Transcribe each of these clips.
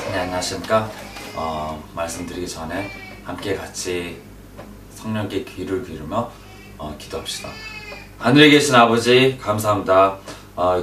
네, 안녕하십니까. 말씀드리기 전에 함께 같이 성령께 귀를 기울이며 기도합시다. 하늘에 계신 아버지, 감사합니다.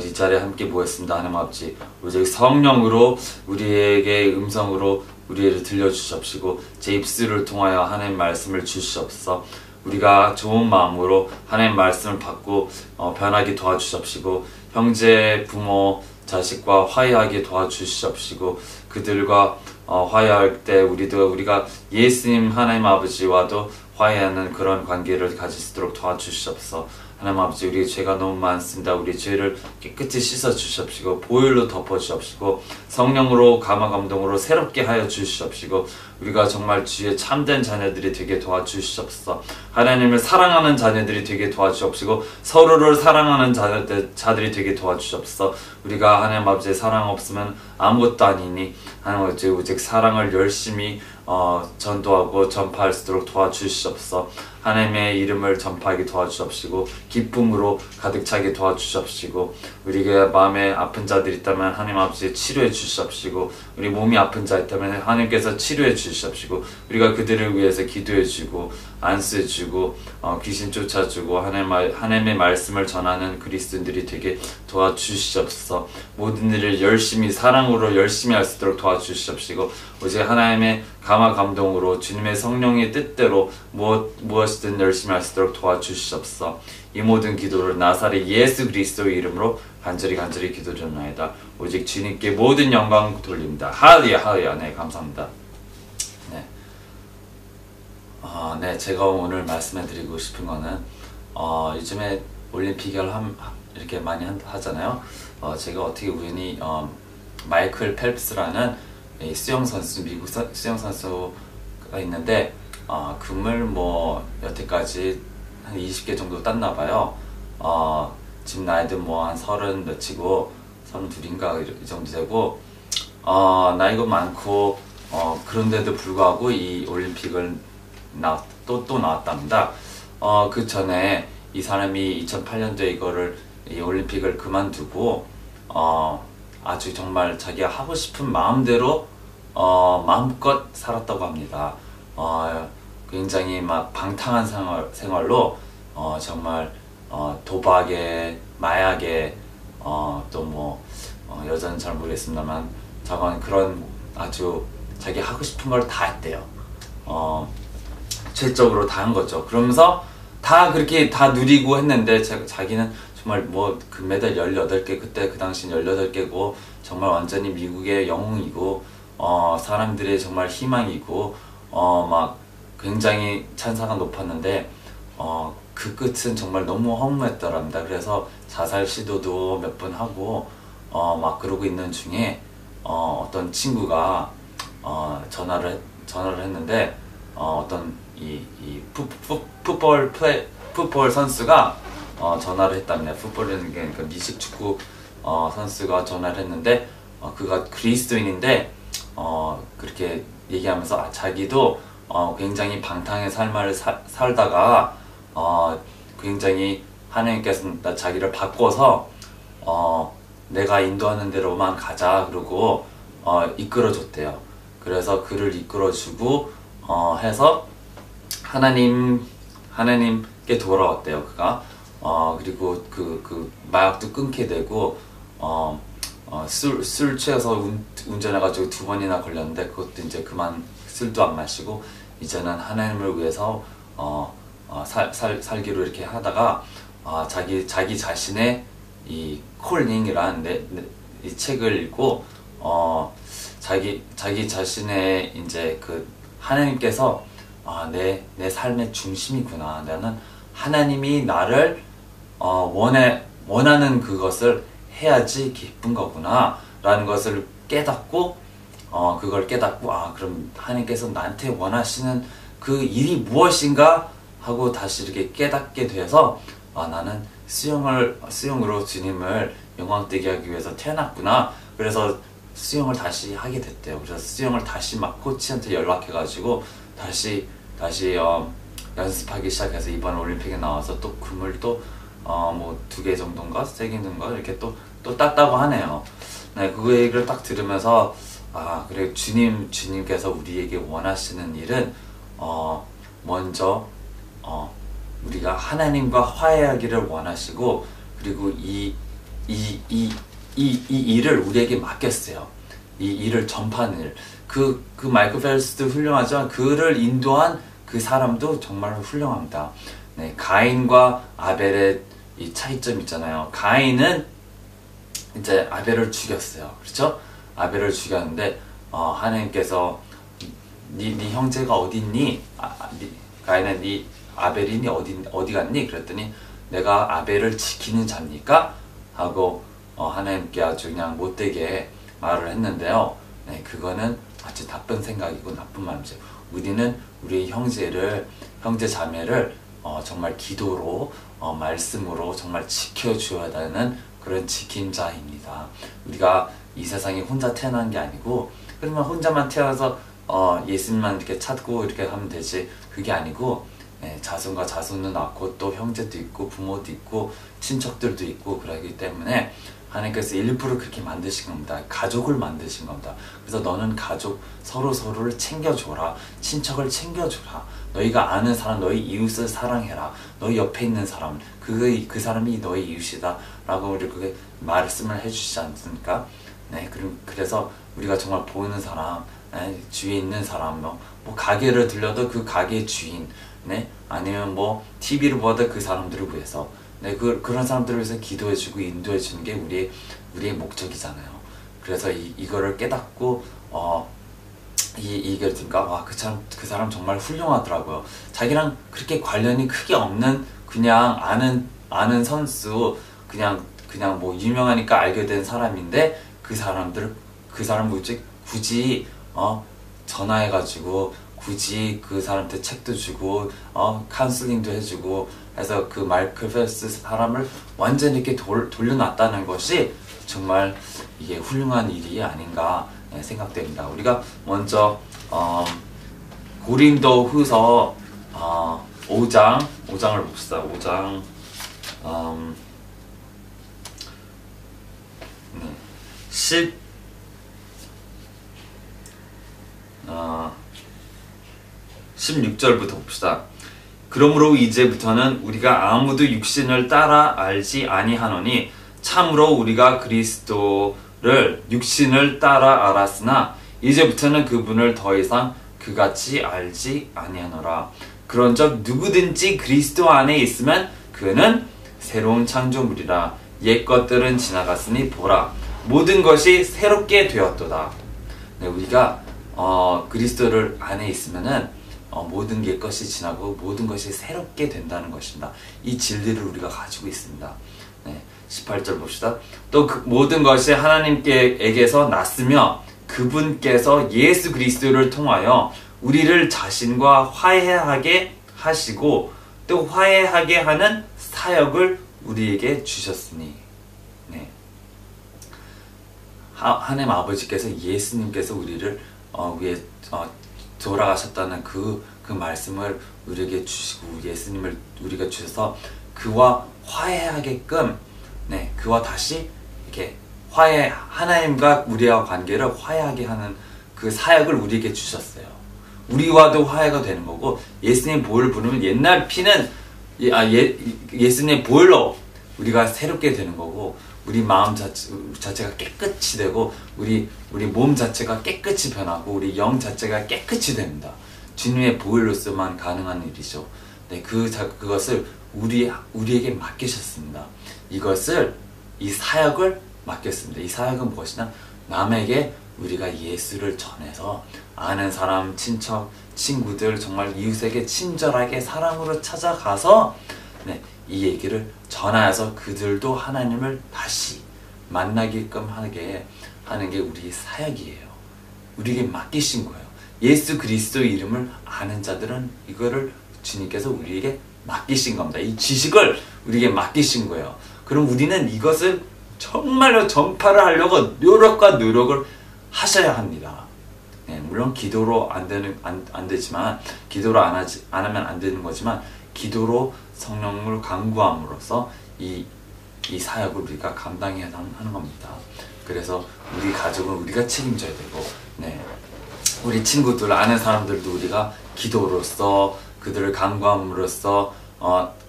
이 자리에 함께 모였습니다. 하나님 아버지, 오직 성령으로 우리에게 음성으로 우리를 들려주시옵시고 제 입술을 통하여 하나님 말씀을 주시옵소서. 우리가 좋은 마음으로 하나님 말씀을 받고 변하게 도와주시옵시고 형제, 부모, 자식과 화해하게 도와주시옵시고 그들과 화해할 때 우리가 예수님 하나님 아버지와도 화해하는 그런 관계를 가질 수 있도록 도와주시옵소서. 하나님 아버지, 우리 죄가 너무 많습니다. 우리 죄를 깨끗이 씻어주시옵시고 보혈로 덮어주시옵시고 성령으로 감화감동으로 새롭게 하여 주시옵시고 우리가 정말 주의 참된 자녀들이 되게 도와주시옵소서. 하나님을 사랑하는 자녀들이 되게 도와주시옵시고 서로를 사랑하는 자들이 되게 도와주시옵소서. 우리가 하나님 아버지의 사랑 없으면 아무것도 아니니 하나님 아버지 오직 사랑을 열심히 전도하고 전파할 수 있도록 도와주시옵소서. 하나님의 이름을 전파하게 도와주시옵시고 기쁨으로 가득 차게 도와주시옵시고 우리가 마음에 아픈 자들이 있다면 하나님 아버지 치료해 주시옵시고 우리 몸이 아픈 자 있다면 하나님께서 치료해 주시옵시고 우리가 그들을 위해서 기도해 주고 안수해 주고 귀신 쫓아주고 하나님의 말씀을 전하는 그리스도인들이 되게 도와주시옵소서. 모든 일을 열심히 사랑으로 열심히 할 수 있도록 도와주시옵시고 오직 하나님의 감화 감동으로 주님의 성령의 뜻대로 무엇이든 열심히 할 수 있도록 도와주시옵소서. 이 모든 기도를 나사렛 예수 그리스도의 이름으로 간절히 기도드리나이다. 오직 주님께 모든 영광 돌립니다. 할렐루야 할렐루야. 네, 감사합니다. 네. 네, 제가 오늘 말씀해드리고 싶은 거는 요즘에 올림픽을 이렇게 많이 하잖아요. 제가 어떻게 우연히 마이클 펠프스라는 수영 선수, 미국 수영 선수가 있는데 금을 여태까지 한 20개 정도 땄나 봐요. 지금 나이도 한 30 몇이고 32인가 이 정도 되고 나이가 많고 그런데도 불구하고 이 올림픽을 또 나왔답니다. 그 전에 이 사람이 2008년도에 이 올림픽을 그만두고 아주 정말 자기가 하고 싶은 마음대로 마음껏 살았다고 합니다. 굉장히 막 방탕한 생활로 정말 도박에 마약에 또 여자는 잘 모르겠습니다만 저건 그런 아주 자기 하고 싶은 걸 다 했대요. 최적으로 다 한 거죠. 그러면서 다 그렇게 다 누리고 했는데 자기는 정말 금메달 18개, 그때 그 당시 18개고 정말 완전히 미국의 영웅이고 사람들의 정말 희망이고 막 굉장히 찬사가 높았는데 그 끝은 정말 너무 허무했더랍니다. 그래서 자살 시도도 몇 번 하고 막 그러고 있는 중에 어떤 친구가 전화를 했는데 어떤 이 풋볼 선수가 전화를 했답니다. 풋볼이라는 게 그러니까 미식축구 선수가 전화를 했는데 그가 그리스도인인데 그렇게 얘기하면서 자기도 굉장히 방탕의 삶을 살다가 굉장히 하나님께서 자기를 바꿔서 내가 인도하는 대로만 가자 그러고 이끌어줬대요. 그래서 그를 이끌어주고 해서 하나님께 돌아왔대요. 그가 그리고 그 마약도 끊게 되고 술 취해서 운전해가지고 2번이나 걸렸는데 그것도 이제 그만 술도 안 마시고 이제는 하나님을 위해서 살기로 이렇게 하다가 자기 자신의 이 콜링이란 이 책을 읽고 자기 자신의 이제 그 하나님께서 내 삶의 중심이구나. 나는 하나님이 나를 원하는 그것을 해야지 기쁜 거구나 라는 것을 깨닫고 그걸 깨닫고 그럼 하나님께서 나한테 원하시는 그 일이 무엇인가 하고 다시 이렇게 깨닫게 돼서 나는 수영으로 주님을 영광되게 하기 위해서 태어났구나. 그래서 수영을 다시 하게 됐대요. 그래서 수영을 다시 막 코치한테 연락해가지고 다시 연습하기 시작해서 이번 올림픽에 나와서 또 금을 또 2개 정도인가 3개 정도인가 이렇게 또 땄다고 하네요. 네, 그 얘기를 딱 들으면서 그리고 주님께서 우리에게 원하시는 일은 먼저 우리가 하나님과 화해하기를 원하시고, 그리고 이 일을 우리에게 맡겼어요. 이 일을 전파하는 일. 그 마이클 펠스도 훌륭하지만 그를 인도한 그 사람도 정말 훌륭합니다. 네, 가인과 아벨의 이 차이점 있잖아요. 가인은 이제 아벨을 죽였어요. 그렇죠? 아벨을 죽였는데 하나님께서 네 형제가 어디 있니? 가인은 네 아벨이 어디 갔니? 그랬더니 내가 아벨을 지키는 자입니까? 하고 하나님께 아주 그냥 못되게 말을 했는데요. 네, 그거는 아주 나쁜 생각이고 나쁜 마음이죠. 우리는 우리의 형제 자매를 정말 기도로 말씀으로 정말 지켜줘야 되는 그런 지킴자입니다. 우리가 이 세상에 혼자 태어난 게 아니고, 그러면 혼자만 태어나서 예수님만 이렇게 찾고 이렇게 하면 되지, 그게 아니고, 자손과 자손을 낳고 또 형제도 있고 부모도 있고 친척들도 있고 그러기 때문에 하나님께서 일부러 그렇게 만드신 겁니다. 가족을 만드신 겁니다. 그래서 너는 가족 서로를 챙겨줘라. 친척을 챙겨줘라. 너희가 아는 사람, 너희 이웃을 사랑해라. 너희 옆에 있는 사람, 그 사람이 너희 이웃이다 라고 우리 그렇게 말씀을 해주시지 않습니까? 네, 그래서 우리가 정말 보이는 사람, 주위에 있는 사람, 뭐 가게를 들려도 그 가게의 주인, 네, 아니면 뭐 TV를 보다 그 사람들을 위해서, 네, 그런 사람들을 위해서 기도해주고 인도해주는 게 우리의 목적이잖아요. 그래서 이거를 깨닫고 이게 들으니까 그 사람 정말 훌륭하더라고요. 자기랑 그렇게 관련이 크게 없는 그냥 아는 선수, 그냥 뭐 유명하니까 알게 된 사람인데 그 사람을 굳이 전화해가지고 굳이 그 사람한테 책도 주고 카운슬링도 해주고 해서 그 마이클 펠스 사람을 완전히 이렇게 돌려놨다는 것이 정말 이게 훌륭한 일이 아닌가 생각됩니다. 우리가 먼저 고린도 후서 5장을 봅시다. 5장 16절부터 봅시다. 그러므로 이제부터는 우리가 아무도 육신을 따라 알지 아니하노니 참으로 우리가 그리스도를 육신을 따라 알았으나 이제부터는 그분을 더 이상 그같이 알지 아니하노라. 그런즉 누구든지 그리스도 안에 있으면 그는 새로운 창조물이라. 옛 것들은 지나갔으니 보라 모든 것이 새롭게 되었도다. 네, 우리가 그리스도를 안에 있으면은 모든 게 것이 지나고 모든 것이 새롭게 된다는 것입니다. 이 진리를 우리가 가지고 있습니다. 네, 18절 봅시다. 또 그 모든 것이 하나님께서 났으며 그분께서 예수 그리스도를 통하여 우리를 자신과 화해하게 하시고 또 화해하게 하는 사역을 우리에게 주셨으니. 네. 하나님 아버지께서 예수님께서 우리를 위해 돌아가셨다는 그 말씀을 우리에게 주시고 예수님을 우리가 주셔서 그와 화해하게끔, 네, 그와 다시 이렇게 하나님과 우리와 관계를 화해하게 하는 그 사역을 우리에게 주셨어요. 우리와도 화해가 되는 거고, 예수님 보혈을 부르면 옛날 피는 예수님의 보혈로 우리가 새롭게 되는 거고, 우리 마음 자체가 깨끗이 되고 우리 몸 자체가 깨끗이 변하고 우리 영 자체가 깨끗이 됩니다. 주님의 보혈로서만 가능한 일이죠. 네, 그것을 우리에게 맡기셨습니다. 이 사역을 맡겼습니다. 이 사역은 무엇이냐? 남에게 우리가 예수를 전해서 아는 사람, 친척, 친구들, 정말 이웃에게 친절하게 사랑으로 찾아가서, 네, 이 얘기를 전하여서 그들도 하나님을 다시 만나게끔 하게 하는 게 우리의 사역이에요. 우리에게 맡기신 거예요. 예수 그리스도의 이름을 아는 자들은 이거를 주님께서 우리에게 맡기신 겁니다. 이 지식을 우리에게 맡기신 거예요. 그럼 우리는 이것을 정말로 전파를 하려고 노력을 하셔야 합니다. 네, 물론 기도로 안 되지만, 기도로 안 하면 안 되는 거지만, 기도로 성령을 간구함으로써 이 사역을 우리가 감당해야 하는 겁니다. 그래서 우리 가족은 우리가 책임져야 되고, 네, 우리 친구들, 아는 사람들도 우리가 기도로서 그들을 간구함으로써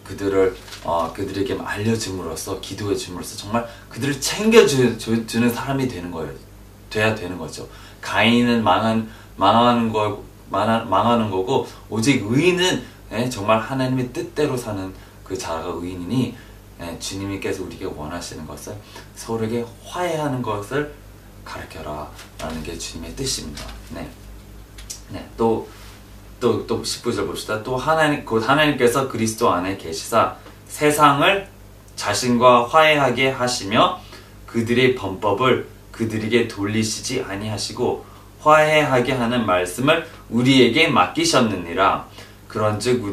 그들에게 알려줌으로써 기도해 줌으로써 정말 그들을 챙겨주는 사람이 되는 거예요. 돼야 되는 거죠. 가인은 망하는 거고 오직 의인은 정말 하나님의 뜻대로 사는 그 자가 의인이니 주님께서 우리에게 원하시는 것을 서로에게 화해하는 것을 가르쳐라 라는 게 주님의 뜻입니다. 또 19절 봅시다. 또 곧 하나님께서 그리스도 안에 계시사 세상을 자신과 화해하게 하시며 그들의 범법을 그들에게 돌리시지 아니하시고 화해하게 하는 말씀을 우리에게 맡기셨느니라. 그런즉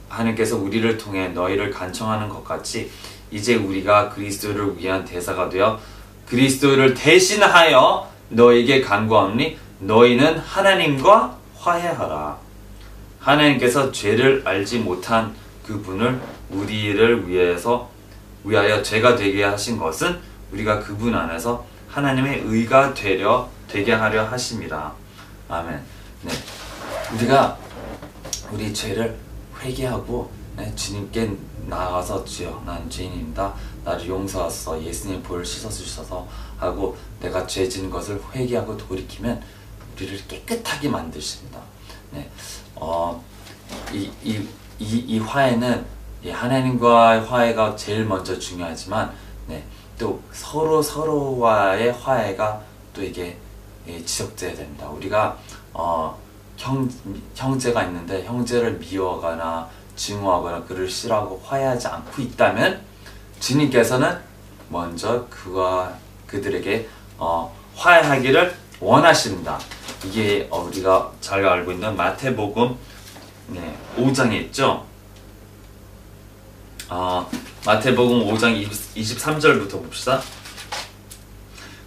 하나님께서 우리를 통해 너희를 간청하는 것 같이 이제 우리가 그리스도를 위한 대사가 되어 그리스도를 대신하여 너희에게 간구하오니 너희는 하나님과 화해하라. 하나님께서 죄를 알지 못한 그분을 우리를 위하여 죄가 되게 하신 것은 우리가 그분 안에서 하나님의 의가 되게 하려 하심이라. 아멘. 우리가 우리 죄를 회개하고 주님께 나아가서 주여 난 죄인입니다. 나를 용서하소서 예수님 볼 씻어주셔서 하고 내가 죄 지은 것을 회개하고 돌이키면 우리를 깨끗하게 만드십니다. 이 화해는 하나님과의 화해가 제일 먼저 중요하지만 또 서로와의 화해가 또 이게 지속돼야 됩니다. 우리가 형제가 있는데 형제를 미워하거나 증오하거나 그를 싫어하고 화해하지 않고 있다면 주님께서는 먼저 그들에게 화해하기를 원하십니다. 이게 우리가 잘 알고 있는 마태복음 5장에 있죠. 마태복음 5장 23절부터 봅시다.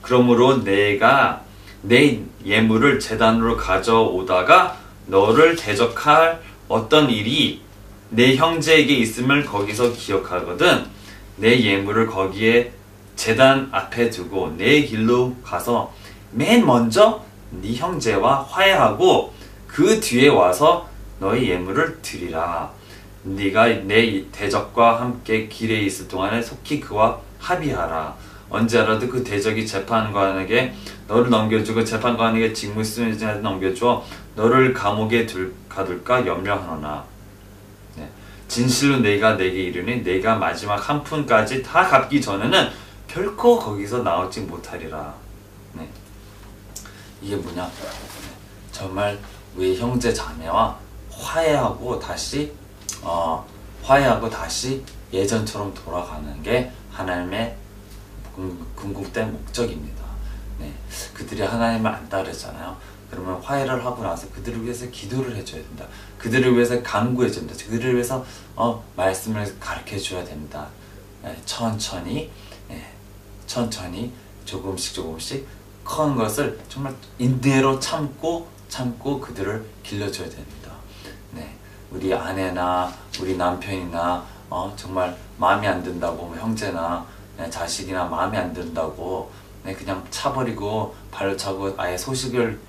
그러므로 내가 내 예물을 제단으로 가져오다가 너를 대적할 어떤 일이 내 형제에게 있음을 거기서 기억하거든 내 예물을 거기에 제단 앞에 두고 내 길로 가서 맨 먼저 네 형제와 화해하고 그 뒤에 와서 너의 예물을 드리라. 네가 내 대적과 함께 길에 있을 동안에 속히 그와 합의하라. 언제 알아도 그 대적이 재판관에게 너를 넘겨주고 재판관에게 직무수행자한테 넘겨주어 너를 감옥에 가둘까 염려하노라. 진실로 내가 내게 이르니 내가 마지막 한 푼까지 다 갚기 전에는 결코 거기서 나오지 못하리라. 이게 뭐냐? 정말 우리 형제 자매와 화해하고 다시 예전처럼 돌아가는 게 하나님의 궁극된 목적입니다. 그들이 하나님을 안 따르잖아요. 그러면 화해를 하고 나서 그들을 위해서 기도를 해줘야 된다. 그들을 위해서 간구해줘야 된다. 그들을 위해서 말씀을 가르쳐줘야 됩니다. 천천히 조금씩 큰 것을 정말 인내로 참고 그들을 길러줘야 됩니다. 우리 아내나 우리 남편이나 정말 마음에 안 든다고 형제나 자식이나 마음에 안 든다고 그냥 차버리고 발로 차고 아예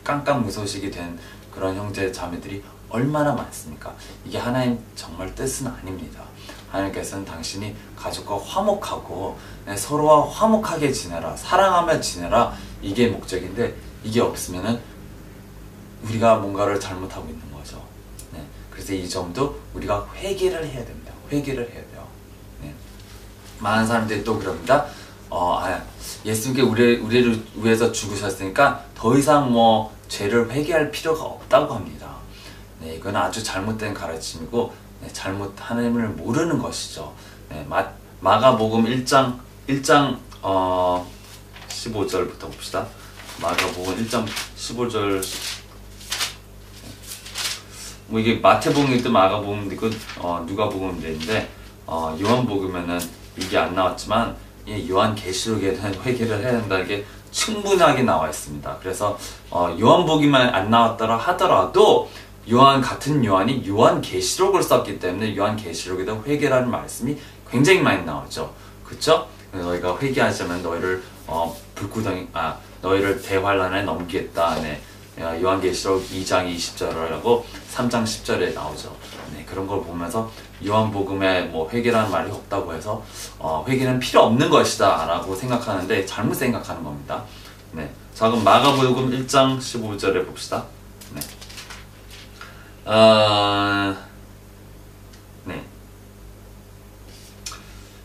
깜깜무소식이 된 그런 형제 자매들이 얼마나 많습니까? 이게 하나님 정말 뜻은 아닙니다. 하나님께서는 당신이 가족과 화목하고 서로와 화목하게 지내라, 사랑하며 지내라, 이게 목적인데 이게 없으면은 우리가 뭔가를 잘못하고 있는 거죠. 그래서 이 점도 우리가 회개를 해야 됩니다. 회개를 해야 돼요. 많은 사람들이 또 그럽니다. 예수님께 우리를 위해서 죽으셨으니까 더 이상 죄를 회개할 필요가 없다고 합니다. 이건 아주 잘못된 가르침이고 하나님을 모르는 것이죠. 마가복음 1장 15절부터 봅시다. 마가복음 1장 15절. 이게 마태복음도 마가복음도 있고 누가복음도 있는데 요한복음에는 이게 안 나왔지만 요한계시록에는 회개를 해야 된다는 게 충분하게 나와 있습니다. 그래서 요한복음만 안 나왔더라 하더라도 같은 요한이 요한계시록을 썼기 때문에 요한계시록에도 회개라는 말씀이 굉장히 많이 나오죠. 그쵸? 너희가 회개하자면 너희를 너희를 대환란에 넘기겠다. 요한계시록 2장 20절이라고 3장 10절에 나오죠. 네, 그런 걸 보면서 요한복음에 뭐 회개라는 말이 없다고 해서 회개는 필요 없는 것이다 라고 생각하는데 잘못 생각하는 겁니다. 네, 자 그럼 마가복음 1장 15절에 봅시다. 네. 네.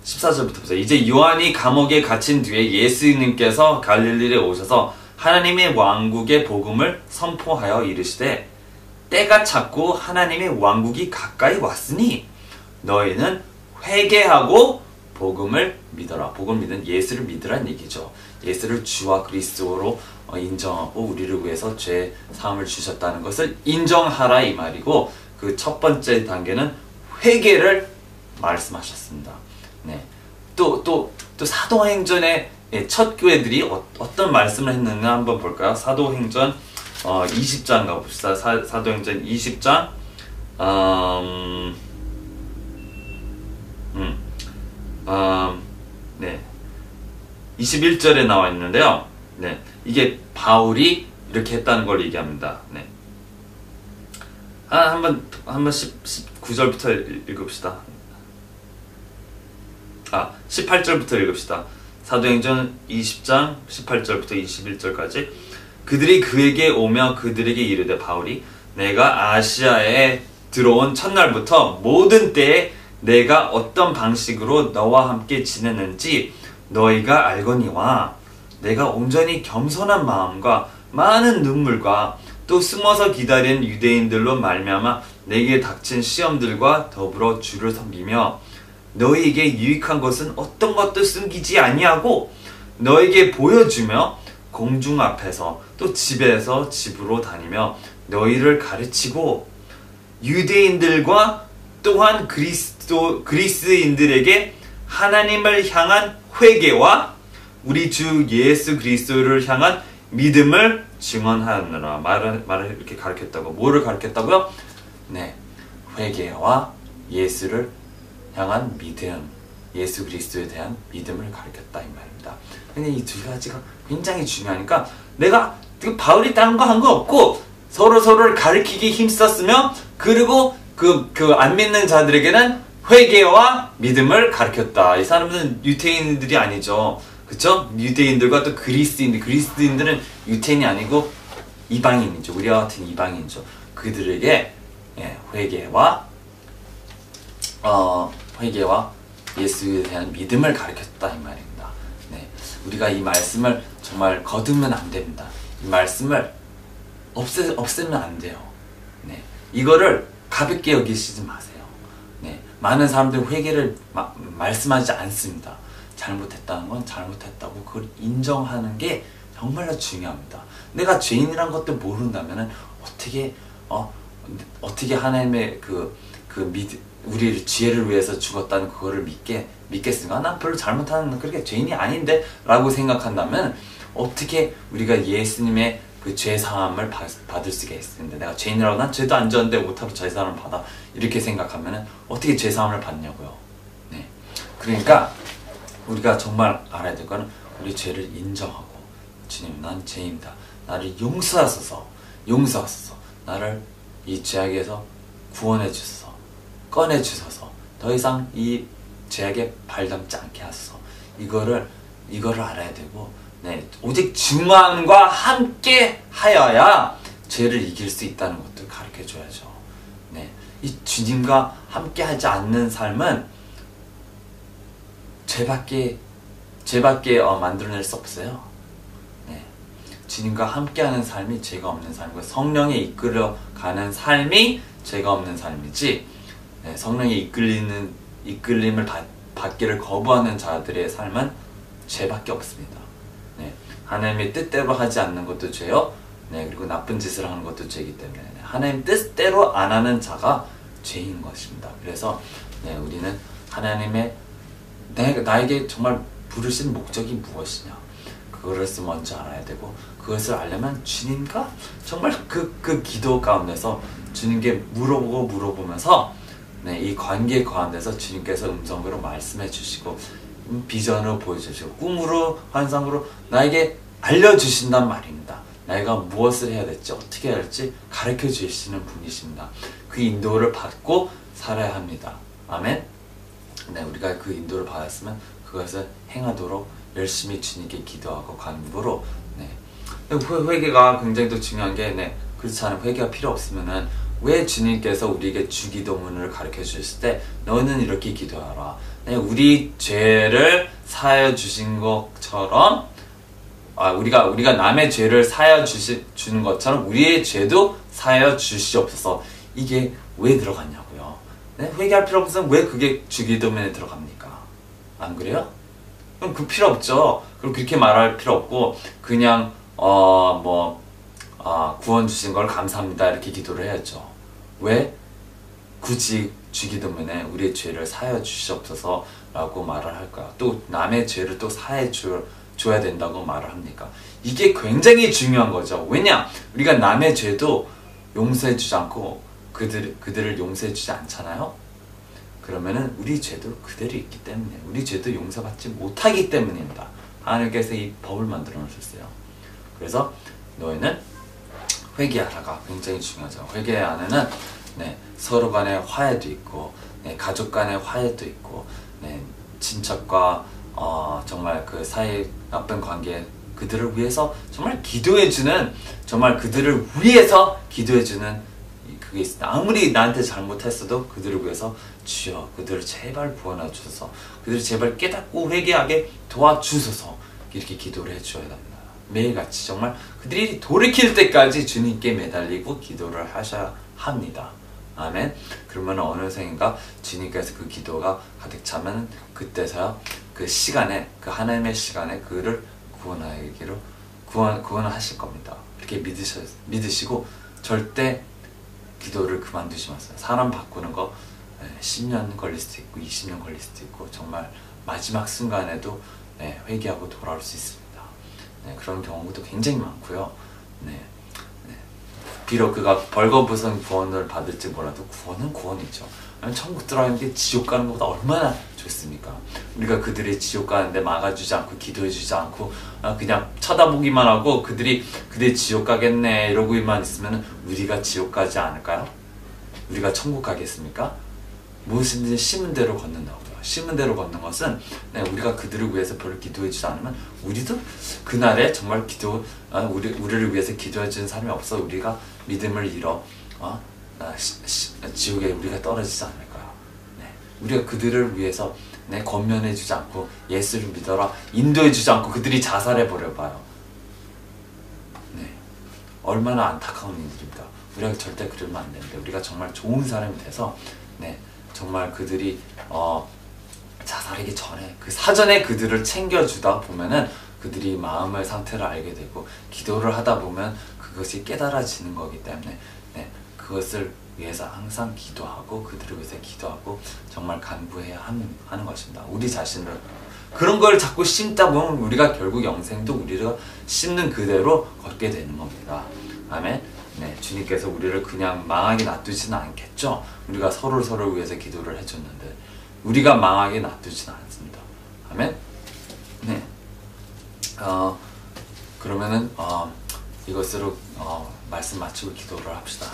14절부터 보세요. 이제 요한이 감옥에 갇힌 뒤에 예수님께서 갈릴리에 오셔서 하나님의 왕국의 복음을 선포하여 이르시되 때가 찼고 하나님의 왕국이 가까이 왔으니 너희는 회개하고 복음을 믿어라. 복음을 믿은 예수를 믿으란 얘기죠. 예수를 주와 그리스도로 인정하고 우리를 위해서 죄 사함을 주셨다는 것을 인정하라 이 말이고, 그 첫 번째 단계는 회개를 말씀하셨습니다. 네. 또 사도행전의 첫 교회들이 어떤 말씀을 했느냐 한번 볼까요? 사도행전 20장 가봅시다. 사도행전 20장 네. 21절에 나와 있는데요. 네. 이게 바울이 이렇게 했다는 걸 얘기합니다. 네. 한번 19절부터 읽읍시다. 18절부터 읽읍시다. 사도행전 20장 18절부터 21절까지. 그들이 그에게 오며 그들에게 이르되 바울이 내가 아시아에 들어온 첫날부터 모든 때에 내가 어떤 방식으로 너와 함께 지냈는지 너희가 알거니와 내가 온전히 겸손한 마음과 많은 눈물과 또 숨어서 기다린 유대인들로 말미암아 내게 닥친 시험들과 더불어 주를 섬기며 너희에게 유익한 것은 어떤 것도 숨기지 아니하고 너희에게 보여주며 공중 앞에서 또 집에서 집으로 다니며 너희를 가르치고 유대인들과 또한 그리스인들에게 하나님을 향한 회개와 우리 주 예수 그리스도를 향한 믿음을 증언하느라. 말을 이렇게 가르쳤다고. 뭐를 가르쳤다고요? 네, 회개와 예수를 향한 믿음, 예수 그리스도에 대한 믿음을 가르쳤다 이 말입니다. 근데 이 두 가지가 굉장히 중요하니까 내가 바울이 다른 거 한 거 없고 서로를 가르치기 힘썼으며, 그리고 그 안 믿는 자들에게는 회개와 믿음을 가르쳤다. 이 사람들은 유대인들이 아니죠. 그쵸? 유대인들과 또 그리스인들은 유대인이 아니고 이방인이죠. 우리와 같은 이방인이죠. 그들에게 회개와 예수에 대한 믿음을 가르쳤다 이 말입니다. 네, 우리가 이 말씀을 정말 거두면 안 됩니다. 이 말씀을 없애면 안 돼요. 네, 이거를 가볍게 여기시지 마세요. 네, 많은 사람들이 회개를 말씀하지 않습니다. 잘못했다는 건 잘못했다고 그걸 인정하는 게 정말로 중요합니다. 내가 죄인이란 것도 모른다면은 어떻게 하나님의 우리 지혜를 위해서 죽었다는 그거를 믿겠습니까? 난 별로 잘못하는 그렇게 죄인이 아닌데 라고 생각한다면 어떻게 우리가 예수님의 그 죄사함을 받을 수가 있습니다. 내가 죄인이라고 난 죄도 안 졌는데 못하고 죄사함을 받아 이렇게 생각하면 어떻게 죄사함을 받냐고요. 네, 그러니까 우리가 정말 알아야 될 거는 우리 죄를 인정하고 주님 난 죄인이다. 나를 용서하소서 나를 이 죄악에서 구원해 주소서 꺼내 주소서 더 이상 이 죄악에 발담지 않게 하소서. 이거를 알아야 되고, 네, 오직 중마음과 함께 하여야 죄를 이길 수 있다는 것도 가르쳐 줘야죠. 네, 이 주님과 함께 하지 않는 삶은 죄밖에 만들어낼 수 없어요. 네, 주님과 함께하는 삶이 죄가 없는 삶이고 성령에 이끌어가는 삶이 죄가 없는 삶이지, 네, 성령의 이끌림을 받기를 거부하는 자들의 삶은 죄밖에 없습니다. 네, 하나님의 뜻대로 하지 않는 것도 죄요. 네, 그리고 나쁜 짓을 하는 것도 죄이기 때문에 하나님 뜻대로 안 하는 자가 죄인 것입니다. 그래서 네, 우리는 하나님의 나에게 정말 부르신 목적이 무엇이냐, 그것을 먼저 알아야 되고, 그것을 알려면 주님과 정말 그 기도 가운데서 주님께 물어보면서, 네, 이 관계 가운데서 주님께서 음성으로 말씀해 주시고 비전으로 보여주시고 꿈으로 환상으로 나에게 알려주신단 말입니다. 내가 무엇을 해야 될지 어떻게 해야 할지 가르쳐 주시는 분이십니다. 그 인도를 받고 살아야 합니다. 아멘. 네, 우리가 그 인도를 받았으면 그것을 행하도록 열심히 주님께 기도하고 간구로 네. 회개가 굉장히 또 중요한 게 네, 그렇지 않은 회개가 필요 없으면은 왜 주님께서 우리에게 주기도문을 가르쳐 주실 때 너는 이렇게 기도하라. 네, 우리 죄를 사하여 주신 것처럼 우리가 남의 죄를 사하여 주는 것처럼 우리의 죄도 사하여 주시옵소서. 이게 왜 들어갔냐고요. 네? 회개할 필요 없으면 왜 그게 주기도문에 들어갑니까? 안 그래요? 그럼 그 필요 없죠. 그럼 그렇게 말할 필요 없고 그냥 구원 주신 걸 감사합니다 이렇게 기도를 해야죠. 왜? 굳이 주기도문에 우리의 죄를 사하여 주시옵소서 라고 말을 할까요? 또 남의 죄를 또 사해 줘야 된다고 말을 합니까? 이게 굉장히 중요한 거죠. 왜냐? 우리가 남의 죄도 용서해 주지 않고 그들을 용서해 주지 않잖아요? 그러면은 우리 죄도 그대로 있기 때문에 우리 죄도 용서받지 못하기 때문입니다. 하나님께서 이 법을 만들어 놓으셨어요. 그래서 너희는 회개하라가 굉장히 중요하죠. 회개 안에는 네, 서로 간의 화해도 있고 네, 가족 간의 화해도 있고 네, 친척과 정말 그 사이 나쁜 관계 그들을 위해서 정말 기도해주는 정말 그들을 위해서 기도해주는 그게 있습니다. 아무리 나한테 잘못했어도 그들을 위해서 주여 그들을 제발 구원해 주소서 그들을 제발 깨닫고 회개하게 도와주소서 이렇게 기도를 해줘야 됩니다. 매일같이 정말 그들이 돌이킬 때까지 주님께 매달리고 기도를 하셔야 합니다. 아멘. 그러면 어느샌가 주님께서 그 기도가 가득 차면 그때서야 그 시간에 그 하나님의 시간에 그를 구원하실 겁니다. 이렇게 믿으시고 절대 기도를 그만두지 마세요. 사람 바꾸는 거 10년 걸릴 수도 있고 20년 걸릴 수도 있고 정말 마지막 순간에도 회개하고 돌아올 수 있습니다. 네, 그런 경우도 굉장히 많고요. 네. 비록 그가 벌거벗은 구원을 받을지 몰라도 구원은 구원이죠. 천국 들어가는 게 지옥 가는 것보다 얼마나 좋습니까? 우리가 그들이 지옥 가는데 막아주지 않고 기도해주지 않고 그냥 쳐다보기만 하고 그들이 지옥 가겠네 이러고만 있으면 우리가 지옥 가지 않을까요? 우리가 천국 가겠습니까? 무엇이든지 심은 대로 걷는다고요. 심은 대로 걷는 것은 우리가 그들을 위해서 별로 기도해주지 않으면 우리도 그날에 정말 우리를 위해서 기도해주는 사람이 없어 우리가 믿음을 잃어 지옥에 우리가 떨어지지 않을까요? 네. 우리가 그들을 위해서 권면해주지 않고 예수를 믿어라 인도해주지 않고 그들이 자살해버려봐요. 네. 얼마나 안타까운 일입니다. 우리가 절대 그러면 안 되는데 우리가 정말 좋은 사람이 돼서 정말 그들이 자살하기 전에 그 사전에 그들을 챙겨주다 보면은 그들이 마음의 상태를 알게 되고 기도를 하다 보면 그것이 깨달아지는 거기 때문에 그것을 위해서 항상 기도하고 그들을 위해서 기도하고 정말 간구해야 하는 것입니다. 우리 자신을 그런 걸 자꾸 심다 보면 우리가 결국 영생도 우리가 심는 그대로 걷게 되는 겁니다. 아멘. 네, 주님께서 우리를 그냥 망하게 놔두지는 않겠죠. 우리가 서로를 위해서 기도를 해줬는데 우리가 망하게 놔두지는 않습니다. 아멘. 네. 그러면은 이것으로 말씀 마치고 기도를 합시다.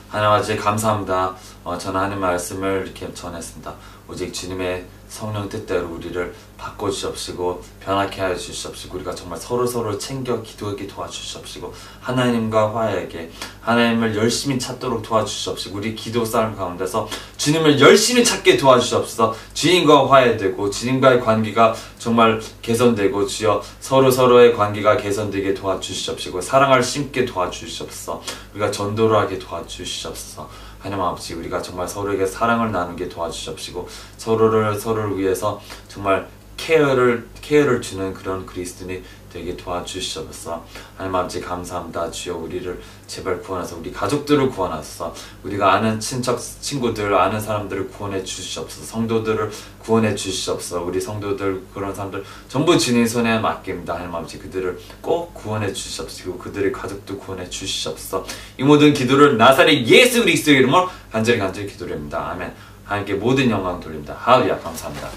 하나님 아버지 감사합니다. 저는 하나님 말씀을 이렇게 전했습니다. 오직 주님의 성령 뜻대로 우리를 바꿔주시옵시고 변하게 하여 주시옵시고 우리가 정말 서로를 챙겨 기도하게 도와주시옵시고 하나님과 화해하게 하나님을 열심히 찾도록 도와주시옵시고 우리 기도 싸움 가운데서 주님을 열심히 찾게 도와주시옵소서. 주님과 화해되고 주님과의 관계가 정말 개선되고 주여 서로의 관계가 개선되게 도와주시옵시고 사랑을 심게 도와주시옵소서. 우리가 전도를 하게 도와주시옵소서. 하나님 아버지 우리가 정말 서로에게 사랑을 나누게 도와주시옵시고 서로를 위해서 정말 케어를 주는 그런 그리스도인이 되게 도와주시옵소서. 하나님 아버지 감사합니다. 주여 우리를 제발 구원하소서. 우리 가족들을 구원하소서. 우리가 아는 친구들 아는 사람들을 구원해 주시옵소서. 성도들을 구원해 주시옵소서. 우리 성도들 그런 사람들 전부 주님 손에 맡깁니다. 하나님 아버지 그들을 꼭 구원해 주시옵소서. 그들의 가족도 구원해 주시옵소서. 이 모든 기도를 나사렛 예수 그리스도의 이름으로 간절히 기도드립니다. 아멘. 하나님께 모든 영광 돌립니다. 할렐루야. 감사합니다.